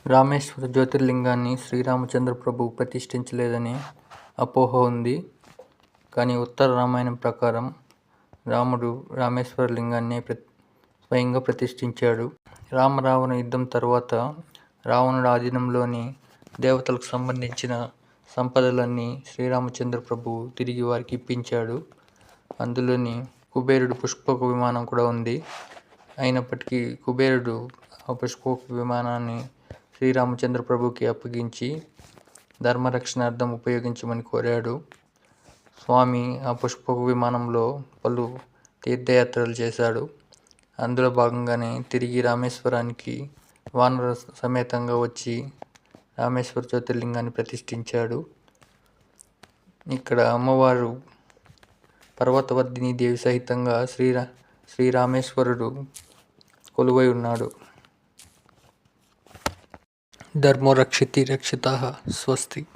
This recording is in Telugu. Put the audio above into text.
రామేశ్వర జ్యోతిర్లింగాన్ని శ్రీరామచంద్ర ప్రభువు ప్రతిష్ఠించలేదని అపోహ ఉంది. కానీ ఉత్తర రామాయణం ప్రకారం రాముడు రామేశ్వర లింగాన్ని స్వయంగా ప్రతిష్ఠించాడు. రామ-రావణ యుద్ధం తర్వాత రావణుడి ఆధీనంలోని దేవతలకు సంబంధించిన సంపదలన్నీ శ్రీరామచంద్ర ప్రభువు తిరిగి వారికి ఇప్పించాడు. అందులోని కుబేరుడు పుష్పక విమానం కూడా ఉంది. అయినప్పటికీ కుబేరుడు ఆ పుష్పక విమానాన్ని శ్రీరామచంద్ర ప్రభుకి అప్పగించి ధర్మరక్షణార్థం ఉపయోగించమని కోరాడు. స్వామి ఆ పుష్పక విమానంలో పలు తీర్థయాత్రలు చేశాడు. అందులో భాగంగానే తిరిగి రామేశ్వరానికి వానర సమేతంగా వచ్చి రామేశ్వర జ్యోతిర్లింగాన్ని ప్రతిష్ఠించాడు. ఇక్కడ అమ్మవారు పర్వతవర్ధిని దేవి సహితంగా శ్రీరామేశ్వరుడు కొలువై ఉన్నాడు. ధర్మో రక్షితి రక్షితః. స్వస్తి.